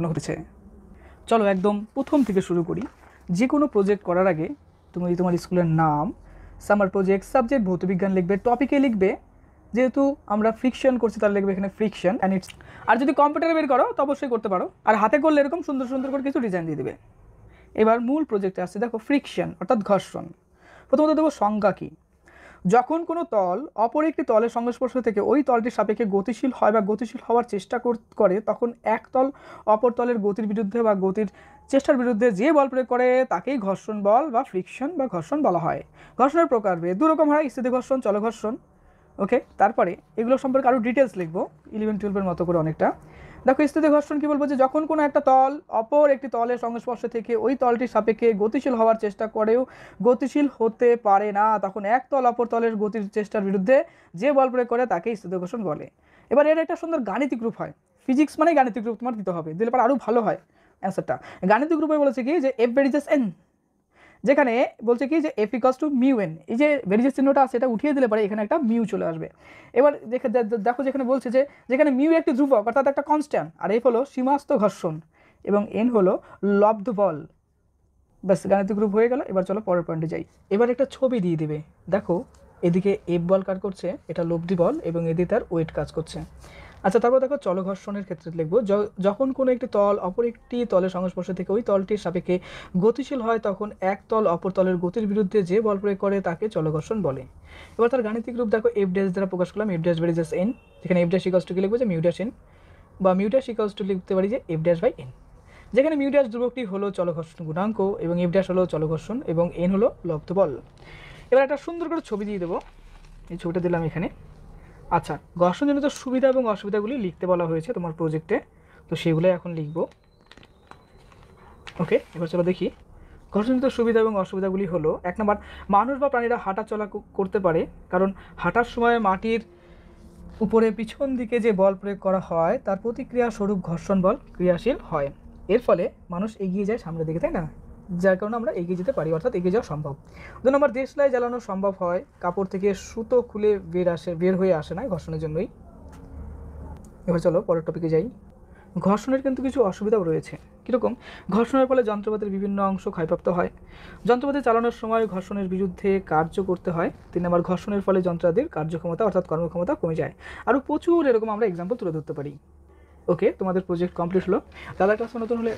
হতেছে। চলো একদম প্রথম থেকে শুরু করি। যে কোনো প্রজেক্ট করার আগে তুমি তোমার স্কুলের নাম, সামার প্রজেক্ট, সাবজেক্ট ভৌতবিজ্ঞান লিখবে, টপিকে লিখবে, যেহেতু আমরা ফ্রিকশন করছি তাহলে লিখবে এখানে ফ্রিকশন অ্যান্ড ইটস। আর যদি কম্পিউটারে বের করো তো অবশ্যই করতে পারো, আর হাতে করলে এরকম সুন্দর সুন্দর করে কিছু ডিজাইন দিয়ে দেবে। এবার মূল প্রজেক্টে আসছে, দেখো ফ্রিকশন অর্থাৎ ঘর্ষণ। প্রথমত দেবো সংজ্ঞা কী। যখন কোনো তল অপর একটি তলের সংস্পর্শ থেকে ওই তলটির সাপেক্ষে গতিশীল হয় বা গতিশীল হওয়ার চেষ্টা করে, তখন এক তল অপর তলের গতির বিরুদ্ধে বা গতির চেষ্টার বিরুদ্ধে যে বল প্রয়োগ করে তাকেই ঘর্ষণ বল বা ফ্রিকশন বা ঘর্ষণ বলা হয়। ঘর্ষণের প্রকারভেদ দু রকম হয়, স্থিতি ঘর্ষণ, চল ঘর্ষণ। ওকে, তারপরে এগুলো সম্পর্কে আরও ডিটেলস লিখবো 11-12 মতো করে অনেকটা। দেখো স্থিতি ঘর্ষণ কী বলবো, যে যখন কোনো একটা তল অপর একটি তলের সংস্পর্শ থেকে ওই তলটির সাপেক্ষে গতিশীল হওয়ার চেষ্টা করেও গতিশীল হতে পারে না, তখন এক তল অপর তলের গতির চেষ্টার বিরুদ্ধে যে বল প্রয়োগ করে তাকে স্থিতি ঘর্ষণ বলে। এবার এর একটা সুন্দর গাণিতিক রূপ হয়, ফিজিক্স মানে গাণিতিক রূপ তোমার দিতে হবে, দিলে পর আরও ভালো হয় অ্যান্সারটা। গাণিতিক রূপে বলেছে কি যে এফ ভেরিজেস এন, যেখানে বলছে কি যে F equals to mu N, এই যে ভেরিজেস চিহ্নটা আছে এটা উঠিয়ে দিলে পরে এখানে একটা মিউ চলে আসবে। এবার দেখো যেখানে বলছে যে যেখানে মিউ একটি ধ্রুবক অর্থাৎ একটা কনস্ট্যান্ট, আর এফ হলো সীমাস্ত ঘর্ষণ এবং এন হলো লব্ধ বল। ব্যাস, গাণিতিক রূপ হয়ে গেল। এবার চলো পরের পয়েন্টে যাই। এবার একটা ছবি দিয়ে দেবে, দেখো এদিকে এফ বল কাজ করছে, এটা লব্ধি বল, এবং এদিকে তার ওয়েট কাজ করছে। আচ্ছা, তারপর দেখো চল ঘর্ষণের ক্ষেত্রে লিখবো, যখন কোনো একটি তল অপর একটি তলের সংস্পর্শ থেকে ওই তলটির সাপেক্ষে গতিশীল হয়, তখন এক তল অপর তলের গতির বিরুদ্ধে যে বল প্রয়োগ করে তাকে চল ঘর্ষণ বলে। এবার তার গাণিতিক রূপ দেখো এফ ড্যাশ দ্বারা প্রকাশ করলাম, এফ ড্যাশ ভেরিজেস এন, যেখানে এফ ড্যাশ ইকস টু কি লিখবো যে মিউ ড্যাশ এন, বা মিউ ড্যাশ ইকস টু লিখতে পারি যে এফ ড্যাশ বাই এন, যেখানে মিউ ড্যাশ ধ্রুবকটি হলো চল ঘর্ষণ গুণাঙ্ক এবং এফ ড্যাশ হলো চল ঘর্ষণ এবং এন হলো লব্ধ বল। এবার একটা সুন্দর করে ছবি দিয়ে দেবো, এই ছবিটা দিলাম এখানে। আচ্ছা, ঘর্ষণজনিত সুবিধা এবং অসুবিধাগুলি লিখতে বলা হয়েছে তোমার প্রজেক্টে, তো সেগুলো এখন লিখব। ওকে, এবার চলো দেখি। ঘর্ষণজনিত সুবিধা এবং অসুবিধাগুলি হলো, 1 নম্বর, মানুষ বা প্রাণীরা হাঁটা চলা করতে পারে, কারণ হাঁটার সময় মাটির উপরে পিছন দিকে যে বল প্রয়োগ করা হয় তার প্রতিক্রিয়া স্বরূপ ঘর্ষণ বল ক্রিয়াশীল হয়। এর ফলে মানুষ এগিয়ে যায় সামনের দিকে, তাই না? যার কারণে আমরা এগিয়ে যেতে পারি, অর্থাৎ এগিয়ে যাওয়া সম্ভব। 2 নম্বর, দেশলাই জ্বালানো সম্ভব হয়, কাপড় থেকে সুতো খুলে বের হয়ে আসে না ঘর্ষণের জন্যই। এবার চলো পরের টপিকে যাই। ঘর্ষণের কিন্তু কিছু অসুবিধাও রয়েছে। কীরকম? ঘর্ষণের ফলে যন্ত্রপাতির বিভিন্ন অংশ ক্ষয়প্রাপ্ত হয়, যন্ত্রপাতি চালানোর সময় ঘর্ষণের বিরুদ্ধে কার্য করতে হয়। 3 নম্বর, ঘর্ষণের ফলে যন্ত্রাদির কার্যক্ষমতা অর্থাৎ কর্মক্ষমতা কমে যায়। আরও প্রচুর এরকম আমরা এক্সাম্পল তুলে ধরতে পারি। ওকে, তোমাদের প্রজেক্ট কমপ্লিট হলো। দাদা ক্লাস নতুন হলে